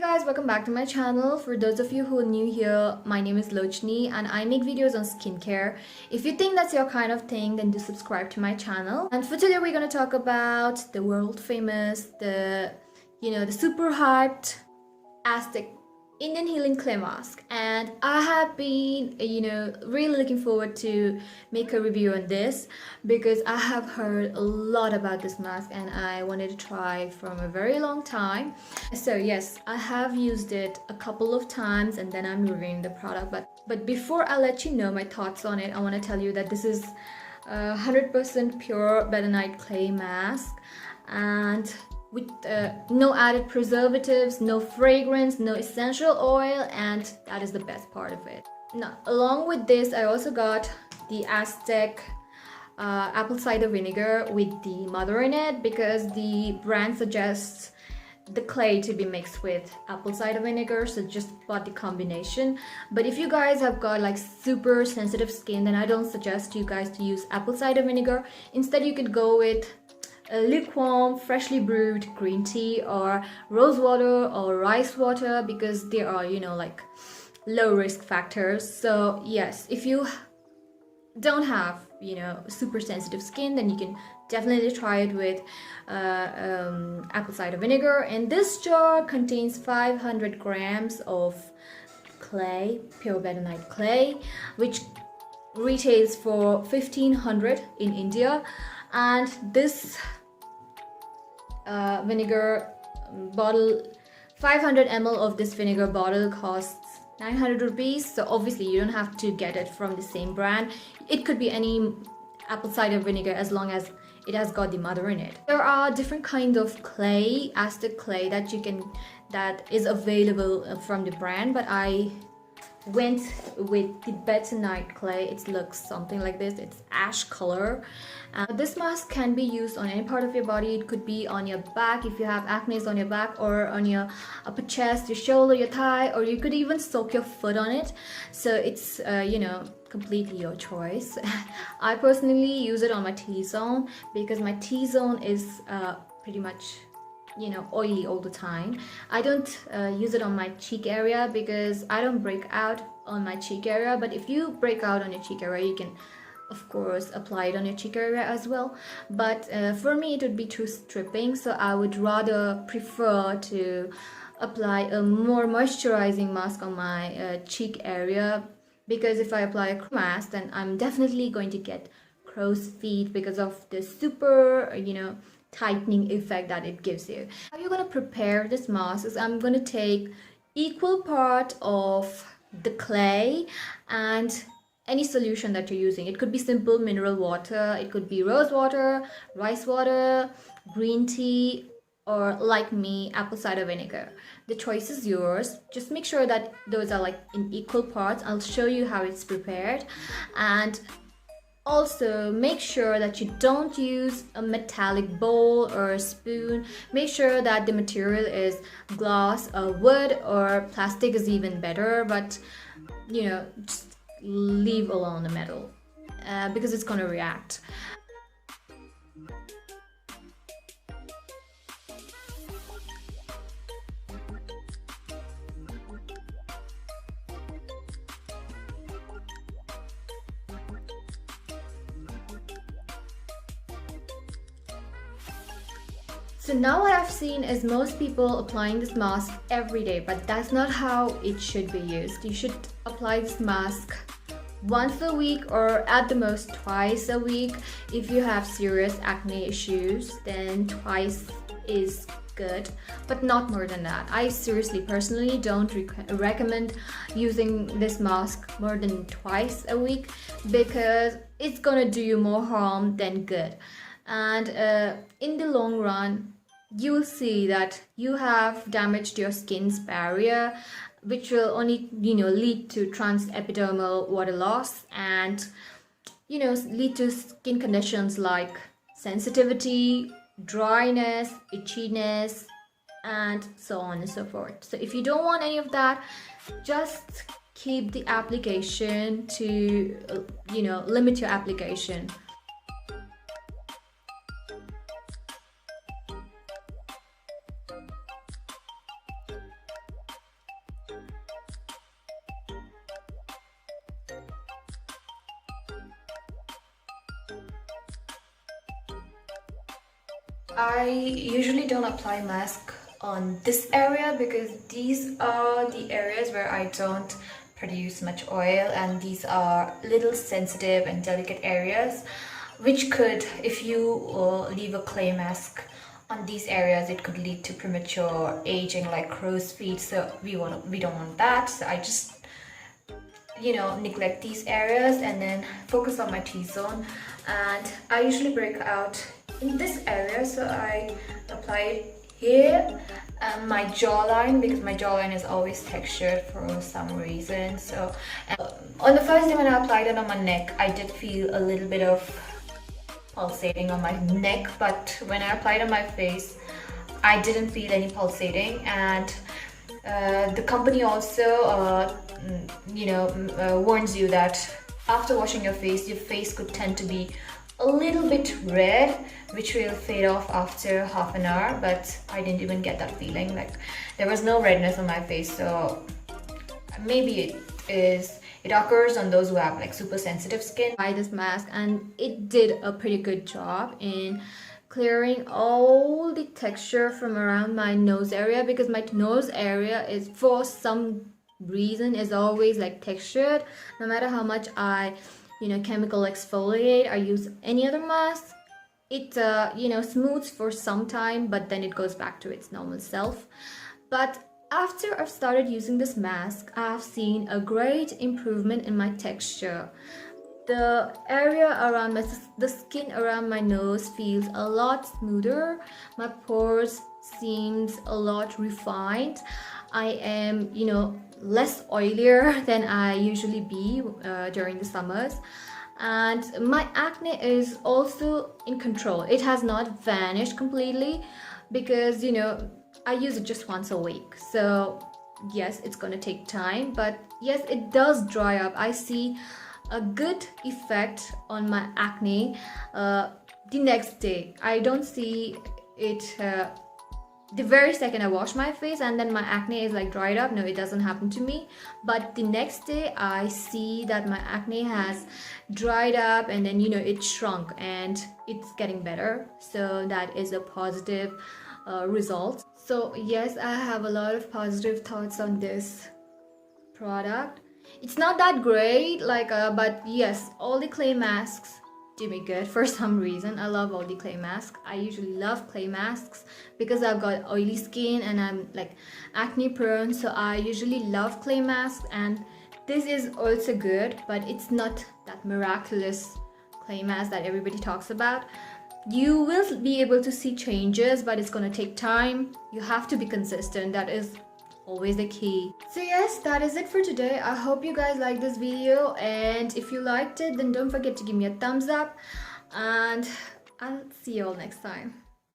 Guys, welcome back to my channel. For those of you who are new here, my name is Lochni and I make videos on skincare. If you think that's your kind of thing, then do subscribe to my channel. And for today we're going to talk about the world famous, the super hyped Aztec Indian healing clay mask, and I have been really looking forward to make a review on this because I have heard a lot about this mask and I wanted to try from a very long time. So yes, I have used it a couple of times and then I'm reviewing the product, but before I let you know my thoughts on it, I want to tell you that this is 100% pure bentonite clay mask and with no added preservatives, no fragrance, no essential oil, and that is the best part of it. Now, along with this, I also got the Aztec apple cider vinegar with the mother in it because the brand suggests the clay to be mixed with apple cider vinegar, so just bought the combination. But if you guys have got like super sensitive skin, then I don't suggest you guys to use apple cider vinegar. Instead, you could go with a lukewarm, freshly brewed green tea or rose water or rice water because they are, like low risk factors. So yes, if you don't have, super sensitive skin, then you can definitely try it with apple cider vinegar. And this jar contains 500 grams of clay, pure bentonite clay, which retails for 1500 in India. And this vinegar bottle, 500 ml of this vinegar bottle costs 900 rupees. So obviously you don't have to get it from the same brand. It could be any apple cider vinegar as long as it has got the mother in it. There are different kinds of clay, Aztec clay that is available from the brand, but I went with the bentonite clay. It looks something like this. It's ash color. This mask can be used on any part of your body. It could be on your back if you have acne on your back, or on your upper chest, your shoulder, your thigh, or you could even soak your foot on it. So it's completely your choice. I personally use it on my T-zone because my T-zone is pretty much oily all the time. I don't use it on my cheek area because I don't break out on my cheek area, but if you break out on your cheek area, you can of course apply it on your cheek area as well. But for me it would be too stripping, so I would rather prefer to apply a more moisturizing mask on my cheek area, because if I apply a mask, then I'm definitely going to get crow's feet because of the super tightening effect that it gives you. How you're going to prepare this mask is I'm going to take equal part of the clay and any solution that you're using. It could be simple mineral water, it could be rose water, rice water, green tea, or like me, apple cider vinegar. The choice is yours. Just make sure that those are like in equal parts. I'll show you how it's prepared. And also, make sure that you don't use a metallic bowl or a spoon. Make sure that the material is glass or wood, or plastic is even better, but just leave alone the metal because it's going to react. So now what I've seen is most people applying this mask every day, but that's not how it should be used. You should apply this mask once a week, or at the most twice a week. If you have serious acne issues, then twice is good, but not more than that. I seriously personally don't recommend using this mask more than twice a week because it's gonna do you more harm than good. And in the long run, you will see that you have damaged your skin's barrier, which will only lead to transepidermal water loss and lead to skin conditions like sensitivity, dryness, itchiness, and so on and so forth. So if you don't want any of that, just keep the application to limit your application. I usually don't apply mask on this area because these are the areas where I don't produce much oil, and these are little sensitive and delicate areas which could, if you leave a clay mask on these areas, it could lead to premature aging like crow's feet. So we don't want that. So I just neglect these areas and then focus on my T-zone. And I usually break out in this area, so I apply it here and my jawline, because my jawline is always textured for some reason. So on the first day when I applied it on my neck, I did feel a little bit of pulsating on my neck, but when I applied on my face, I didn't feel any pulsating. And the company also warns you that after washing your face could tend to be a little bit red, which will fade off after half an hour. But I didn't even get that feeling. Like, there was no redness on my face, so maybe it occurs on those who have like super sensitive skin. I tried this mask and it did a pretty good job in clearing all the texture from around my nose area, because my nose area is, for some reason, is always like textured. No matter how much I chemical exfoliate or use any other mask, it smooths for some time, but then it goes back to its normal self. But after I've started using this mask, I've seen a great improvement in my texture. The area around the skin around my nose feels a lot smoother. My pores seems a lot refined. I am, less oilier than I usually be during the summers. And my acne is also in control. It has not vanished completely because, I use it just once a week. So yes, it's gonna take time, but yes, it does dry up. I see a good effect on my acne the next day. I don't see it the very second I wash my face and then my acne is like dried up. No, it doesn't happen to me. But the next day I see that my acne has dried up and then it shrunk and it's getting better. So that is a positive result. So yes, I have a lot of positive thoughts on this product. It's not that great, but yes, all the clay masks do me good for some reason. I love all the clay masks. I usually love clay masks because I've got oily skin and I'm like acne prone, so I usually love clay masks. And this is also good, but it's not that miraculous clay mask that everybody talks about. You will be able to see changes, but it's gonna take time. You have to be consistent. That is always the key. So yes, that is it for today. I hope you guys liked this video, and if you liked it, then don't forget to give me a thumbs up, and I'll see you all next time.